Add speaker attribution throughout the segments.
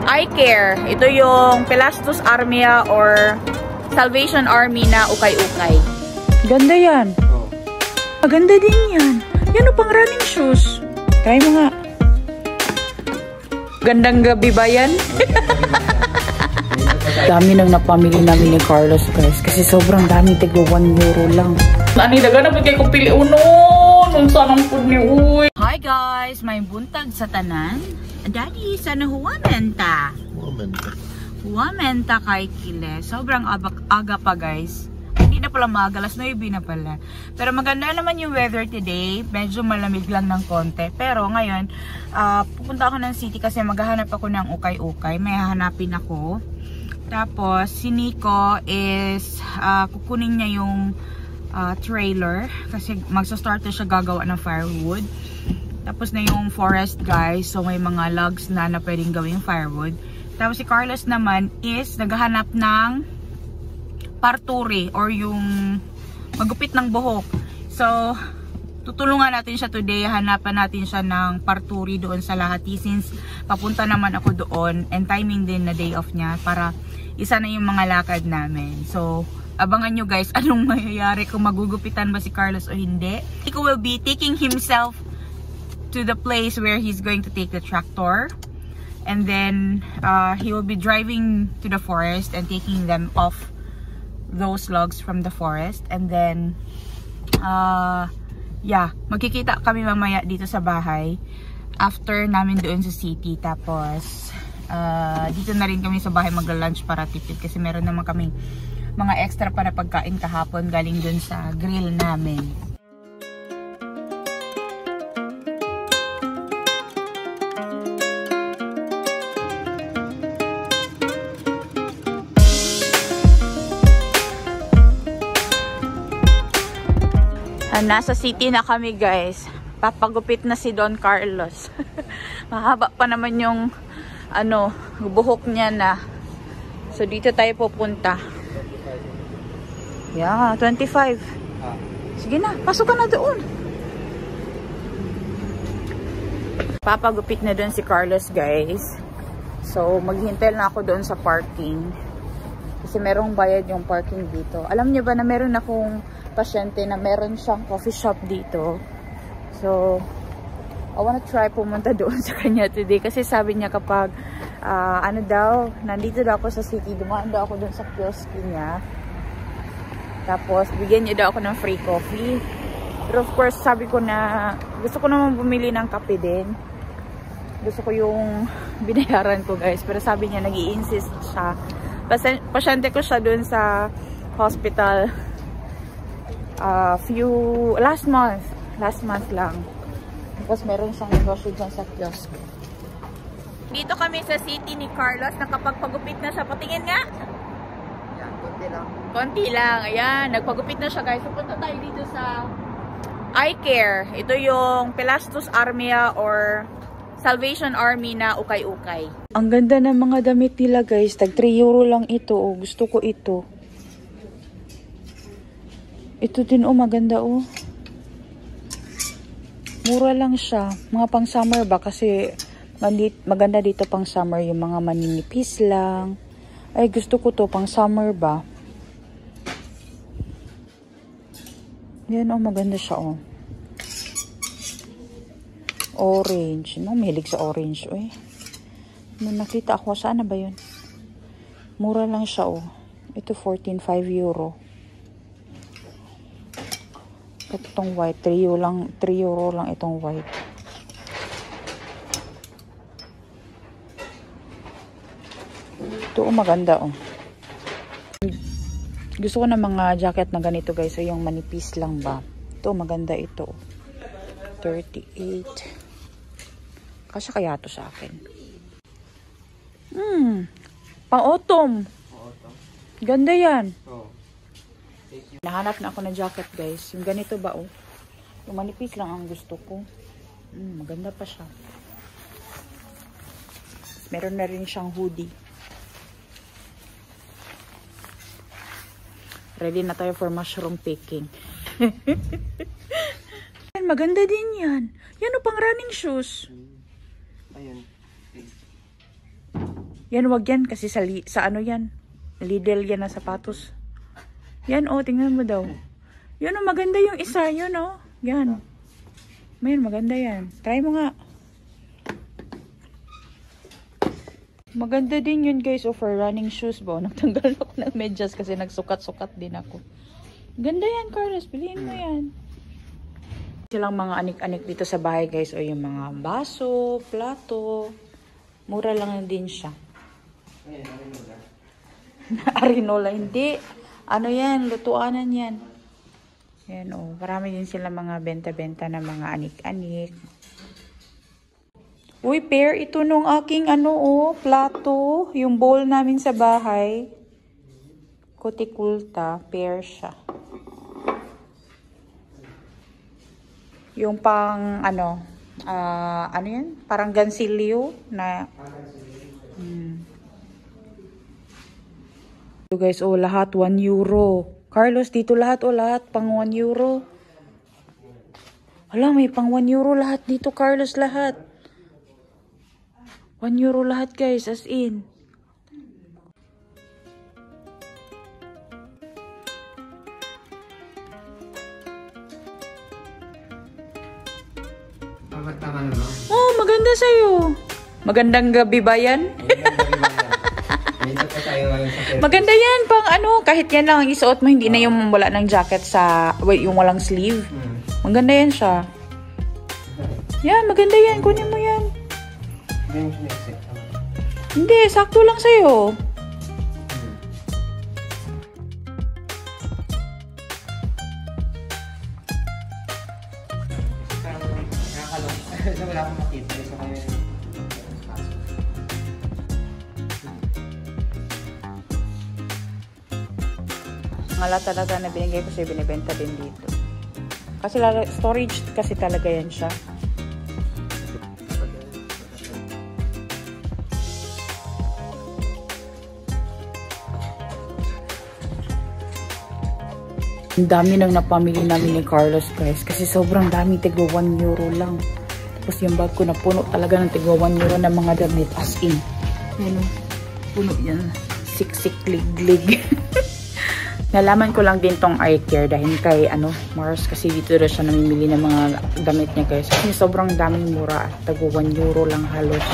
Speaker 1: Eye Care. Ito yung Pelastus Armia or Salvation Army na ukay-ukay. Ganda yan. Maganda din yan. Yan o, pang running shoes. Try mo nga. Gandang gabi ba yan? Dami nang napamili namin ni Carlos, guys. Kasi sobrang dami. Tigwa 1 euro lang. Ani, daga na kay kong pili uno. Nung sanang food ni Uy. Hi guys, may buntag sa tanan. Daddy, sana huwamenta. Huwamenta kay Kile. Sobrang aga pa, guys. Hindi na pala maaga, alas 9 na pala. Pero maganda naman yung weather today. Medyo malamig lang ng konti. Pero ngayon, pupunta ako ng city kasi maghahanap ako ng ukay-ukay. May hahanapin ako. Tapos, si Nico is kukunin niya yung trailer. Kasi magsa-start na siya gagawa ng firewood. Tapos na yung forest, guys. So, may mga logs na pwedeng gawing firewood. Tapos, si Carlos naman is naghahanap ng parturi or yung magupit ng buhok. So, tutulungan natin siya today. Hanapan natin siya ng parturi doon sa Lahati since papunta naman ako doon and timing din na day off niya para isa na yung mga lakad namin. So, abangan nyo guys anong mayayari kung magugupitan ba si Carlos o hindi. Nico will be taking himself to the place where he's going to take the tractor. And then, he will be driving to the forest and taking them off those logs from the forest. And then, yeah, magkikita kami mamaya dito sa bahay after namin doon sa city. Tapos, dito na rin kami sa bahay magla-lunch para tipid kasi meron naman kaming mga extra para pagkain kahapon galing doon sa grill namin. Nasa city na kami guys. Papagupit na si Don Carlos. Mahaba pa naman yung buhok niya na. So dito tayo pupunta. Yeah, 25. Sige na, pasok ka na doon. Papagupit na doon si Carlos guys. So maghintay na ako doon sa parking. Kasi merong bayad yung parking dito. Alam niyo ba na meron akong pasyente na meron siyang coffee shop dito. So, I wanna try pumunta doon sa kanya today. Kasi sabi niya kapag, nandito daw ako sa city, dumaan daw ako doon sa kiosk niya. Tapos, bigyan niya daw ako ng free coffee. Pero of course, sabi ko na, gusto ko naman bumili ng kape din. Gusto ko yung binayaran ko guys. Pero sabi niya, nag-i-insist siya. Pasyente ko siya doon sa hospital. Last month lang. Tapos meron siyang negosyo dyan sa kiosk. Dito kami sa city ni Carlos. Nakapagpagupit na siya. Patingin nga. Yan, konti lang. Konti lang. Ayan, nagpagupit na siya guys. So punta tayo dito sa Eye Care. Ito yung Pelastus Armia or Salvation Army na ukay-ukay. Ang ganda ng mga damit nila guys. Tag 3 euro lang ito. Oh. Gusto ko ito. Ito din maganda mura lang siya. Mga pang summer ba kasi maganda dito pang summer yung mga maninipis lang. Ay gusto ko to pang summer ba. Yan maganda siya Orange. Mahilig sa orange Nung nakita ako saan na ba yun? Mura lang siya Ito 14.5 euro. Itong white, 3 euro lang itong white. Ito maganda Gusto ko ng mga jacket na ganito guys. So yung manipis lang ba. Ito maganda ito. 38. Kasi kaya to sa akin. Pang-autumn. Ganda yan. Nahanap na ako ng jacket guys. Yung ganito ba Yung manipis lang ang gusto ko. Maganda pa siya. Meron na rin siyang hoodie. Ready na tayo for mushroom picking. Maganda din yan. Yan pang running shoes.
Speaker 2: Ayan.
Speaker 1: Yan, wag yan. Kasi sa ano yan. Lidl yan na sapatos. Yan, oh, tingnan mo daw. Yun, oh, maganda yung isa. Yun, oh. Yan. Mayan, maganda yan. Try mo nga. Maganda din yun, guys. Oh, for running shoes ba? Nagtanggal ako ng medyas kasi nagsukat-sukat din ako. Ganda yan, Carlos. Piliin mo yan. Silang mga anik-anik dito sa bahay, guys. O yung mga baso, plato. Mura lang din siya. Arinola, hindi. Ano yan? Lutuanan yan. Yan, oh. Marami din sila mga benta-benta na mga anik-anik. Uy, pair ito nung aking ano, oh, plato. Yung bowl namin sa bahay. Kutikulta. Pair siya. Yung pang, ano yan? Parang gansilyo na... So guys, oh, lahat 1 euro. Carlos, dito lahat, oh, lahat pang 1 euro. Wala, may pang 1 euro lahat dito, Carlos, lahat. 1 euro lahat, guys, as in. Oh, maganda sa'yo. Magandang gabi ba yan? Maganda yan, pang ano, kahit yan lang ang isuot mo, hindi na yung wala ng jacket sa, yung walang sleeve. Maganda yan siya. Yan, maganda yan, kunin mo yan. Hindi, sakto lang sa'yo.
Speaker 2: Wala akong makita.
Speaker 1: Ang lata-lata na binigay ko siya, binibenta din dito. Kasi storage kasi talaga yan siya. Ang dami nang napamili namin ni Carlos, guys. Kasi sobrang dami, tigwa 1 euro lang. Tapos yung bag ko na puno talaga ng tigwa 1 euro na mga damit. As in. Ano? Puno yan. Siksik, lig-lig. Nalaman ko lang din tong eye care dahil kay Mars, kasi dito na siya namimili ng mga damit niya, guys. Kasi sobrang daming mura. Tigwa 1 euro lang halos.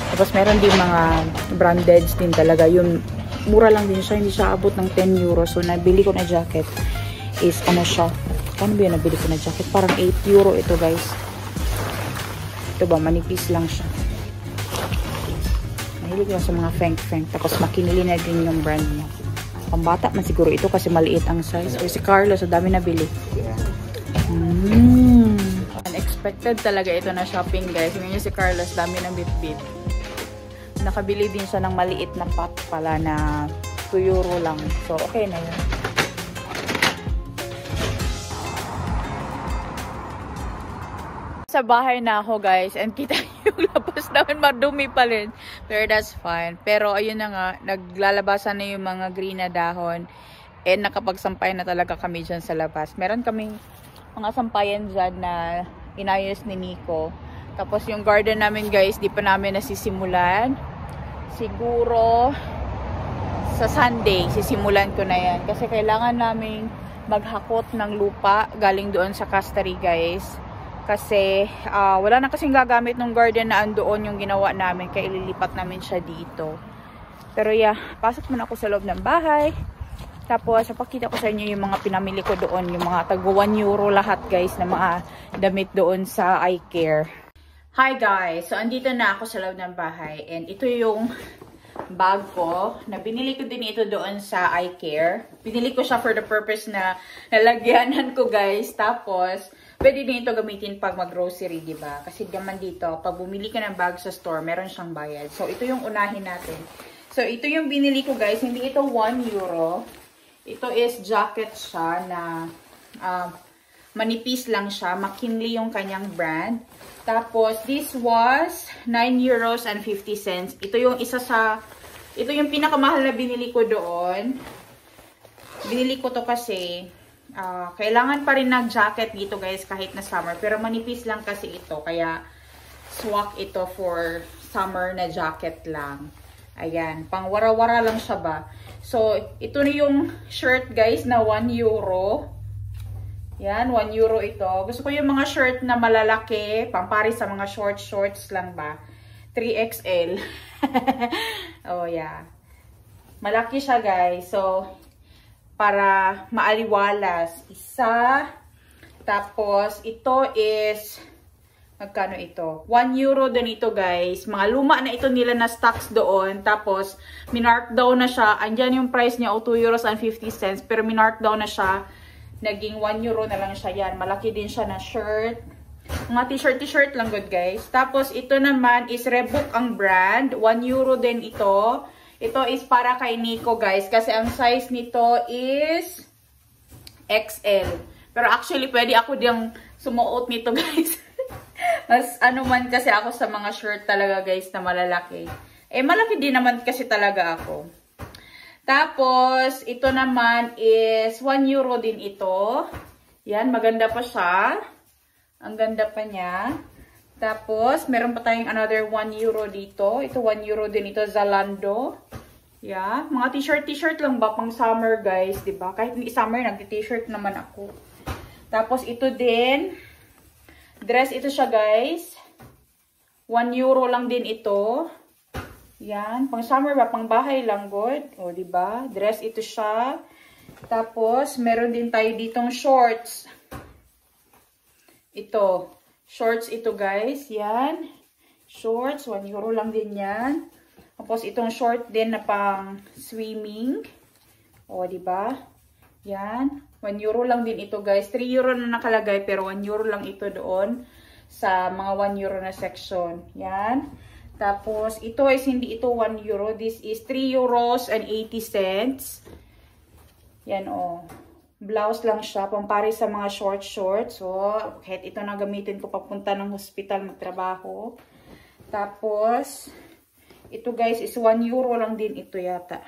Speaker 1: Tapos meron din mga branded din talaga. Yung mura lang din siya. Hindi siya abot ng 10 euro. So nabili ko na jacket is ano siya. Paano ba yun nabili ko na jacket? Parang 8 euro ito, guys. Ito ba? Manipis lang siya. Mahilig lang sa mga feng-feng. Tapos makinili na din yung brand niya. Pambata man siguro ito kasi maliit ang size. O si Carlos, so dami nabili. Unexpected talaga ito na shopping, guys. Ngayon si Carlos, dami ng bit-bit. Nakabili din siya ng maliit na pot pala na 2 euro lang. So, okay na yun. Sa bahay na ako, guys, and kita yung labas namin madumi pa rin, pero that's fine. Pero ayun na nga, naglalabasan na yung mga green na dahon and nakapagsampay na talaga kami dyan sa labas. Meron kaming mga sampayan dyan na inayos ni Nico. Tapos yung garden namin, guys, di pa namin nasisimulan. Siguro sa Sunday sisimulan ko na yan kasi kailangan naming maghakot ng lupa galing doon sa Castari, guys. Kasi wala na kasing gagamit ng garden na andoon yung ginawa namin. Kaya ililipat namin siya dito. Pero yeah, pasok muna ako sa loob ng bahay. Tapos papakita ko sa inyo yung mga pinamili ko doon. Yung mga tagwa 1 euro lahat, guys, na mga damit doon sa eye care. Hi guys! So andito na ako sa loob ng bahay. And ito yung bag ko. Na binili ko din ito doon sa eye care. Binili ko siya for the purpose na nalagyanan ko, guys. Tapos pwede din ito gamitin pag mag-grocery, diba? Kasi naman dito, pag bumili ka ng bag sa store, meron siyang bayad. So, ito yung unahin natin. So, ito yung binili ko, guys. Hindi ito 1 euro. Ito is jacket siya na manipis lang siya. McKinley yung kanyang brand. Tapos, this was 9 euros and 50 cents. Ito yung isa sa, ito yung pinakamahal na binili ko doon. Binili ko to kasi kailangan pa rin ng jacket dito, guys, kahit na summer. Pero manipis lang kasi ito. Kaya swak ito for summer na jacket lang. Ayan, pang wara-wara lang siya ba. So, ito na yung shirt guys na 1 euro. Yan, 1 euro ito. Gusto ko yung mga shirt na malalaki, pampari sa mga shorts lang ba. 3XL. Oh, yeah. Malaki siya guys. So, para maaliwalas. Isa. Tapos, ito is... Magkano ito? 1 euro din ito guys. Mga luma na ito nila na stocks doon. Tapos, minarkdown na siya. Andyan yung price niya o 2 euros and 50 cents. Pero minarkdown na siya. Naging 1 euro na lang siya yan. Malaki din siya na shirt. Mga t-shirt lang good guys. Tapos, ito naman is Reebok ang brand. 1 euro din ito. Ito is para kay Nico guys. Kasi ang size nito is XL. Pero actually, pwede ako diyang sumuot nito guys. Mas ano man kasi ako sa mga shirt talaga guys na malalaki. Eh malaki din naman kasi talaga ako. Tapos ito naman is 1 euro din ito. Yan, maganda pa siya. Ang ganda pa niya. Tapos meron pa tayong another 1 euro dito. Ito 1 euro din ito, Zalando. Yeah, mga t-shirt lang ba pang summer guys, 'di ba? Kahit hindi summer, nagti-t-shirt naman ako. Tapos ito din dress ito siya guys. 1 euro lang din ito. Yan. Pang summer ba? Pang bahay lang good. O diba? Dress ito siya. Tapos meron din tayo ditong shorts. Ito. Shorts ito guys. Yan. Shorts. 1 euro lang din yan. Tapos itong short din na pang swimming. O diba? Yan. 1 euro lang din ito guys. 3 euro na nakalagay pero 1 euro lang ito doon sa mga 1 euro na section. Yan. Tapos ito is hindi ito 1 euro. This is 3 euros and 80 cents. Yan o. Blouse lang siya. Pampari sa mga shorts. So, kahit ito na gamitin ko papunta ng hospital magtrabaho. Tapos, ito guys is 1 euro lang din ito yata.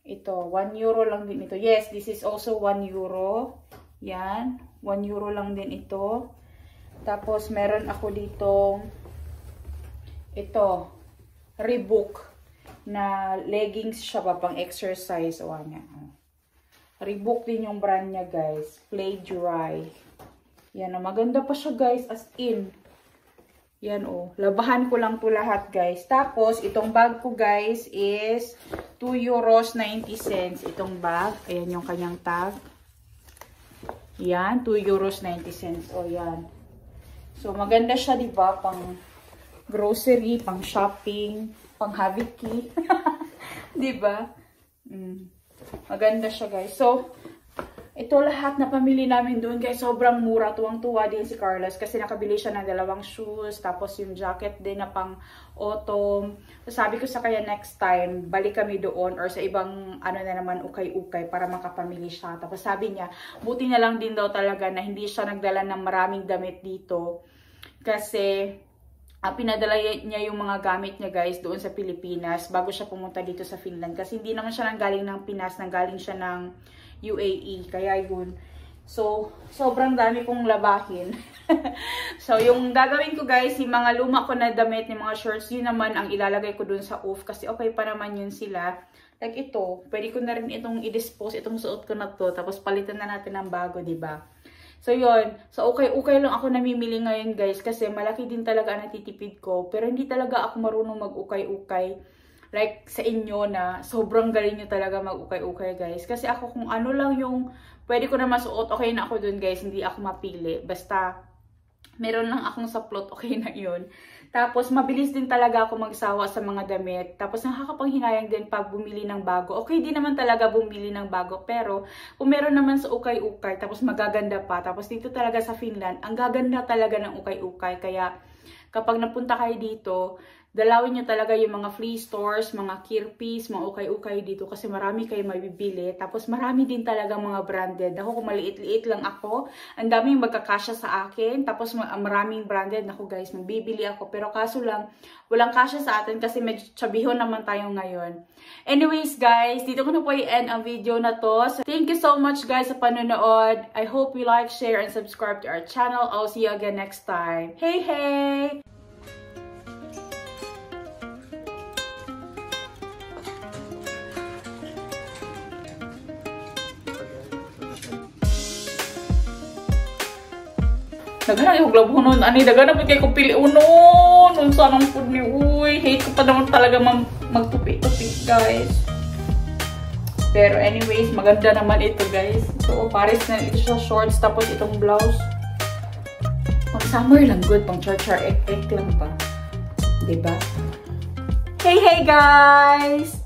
Speaker 1: Ito, 1 euro lang din ito. Yes, this is also 1 euro. Yan, 1 euro lang din ito. Tapos, meron ako ditong ito, Reebok na leggings siya pa pang exercise. O, nga. Reebok din yung brand niya, guys. Play Dry. Yan, maganda pa siya, guys, as in. Yan o. Labahan ko lang to lahat guys. Tapos, itong bag ko guys is 2 euros 90 cents. Itong bag. Ayan yung kanyang tag. Yan. 2 euros 90 cents. O yan. So, maganda siya diba? Pang grocery, pang shopping, pang habiki. Diba? Maganda siya guys. So, ito lahat na pamili namin doon guys, sobrang mura. Tuwang-tuwa din si Carlos kasi nakabili siya ng 2 shoes. Tapos yung jacket din na pang autumn. So, sabi ko sa kanya next time, balik kami doon or sa ibang ano na naman ukay-ukay para makapamili siya. Tapos sabi niya, buti na lang din daw talaga na hindi siya nagdala ng maraming damit dito. Kasi pinadala niya yung mga gamit niya guys doon sa Pilipinas bago siya pumunta dito sa Finland. Kasi hindi naman siya nanggaling ng Pinas, nanggaling siya ng UAE. Kaya yun. So, sobrang dami kong labahin. So, yung gagawin ko guys, yung mga luma ko na damit, yung mga shorts, yun naman ang ilalagay ko dun sa off. Kasi okay pa naman yun sila. Like ito, pwede ko na rin itong i-dispose, itong suot ko na to. Tapos palitan na natin ng bago, diba? So, yun. So, okay lang ako namimili ngayon guys. Kasi malaki din talaga ang natitipid ko. Pero hindi talaga ako marunong mag-ukay-ukay. Like sa inyo na sobrang galing nyo talaga mag-ukay-ukay guys. Kasi ako kung ano lang yung pwede ko na masuot, okay na ako dun guys. Hindi ako mapili. Basta meron lang akong saplot, okay na yun. Tapos mabilis din talaga ako magsawa sa mga damit. Tapos nakakapanghinayang din pag bumili ng bago. Okay din naman talaga bumili ng bago. Pero kung meron naman sa ukay-ukay, tapos magaganda pa. Tapos dito talaga sa Finland, ang gaganda talaga ng ukay-ukay. Kaya kapag napunta kayo dito, dalawin nyo talaga yung mga flea stores, mga kirpis, mga ukay-ukay dito kasi marami kayo mabibili. Tapos marami din talaga mga branded. Ako kung maliit-liit lang ako, ang daming magkakasya sa akin. Tapos maraming branded. Ako guys, mabibili ako. Pero kaso lang, walang kasya sa atin kasi medyo tsabihon naman tayo ngayon. Anyways guys, dito ko na po i-end ang video na to. So, thank you so much guys sa panonood. I hope you like, share, and subscribe to our channel. I'll see you again next time. Hey, hey! Daga na yung labunon. Ani, daga na po kayo kung pili unon. Unsa nang food ni uy. Hate ko pa naman talaga magtupi-tupi, guys. Pero anyways, maganda naman ito, guys. So, pares na ito siya shorts. Tapos itong blouse. Pang summer lang good. Pang char-char ek lang ba? Diba? Hey, hey, guys!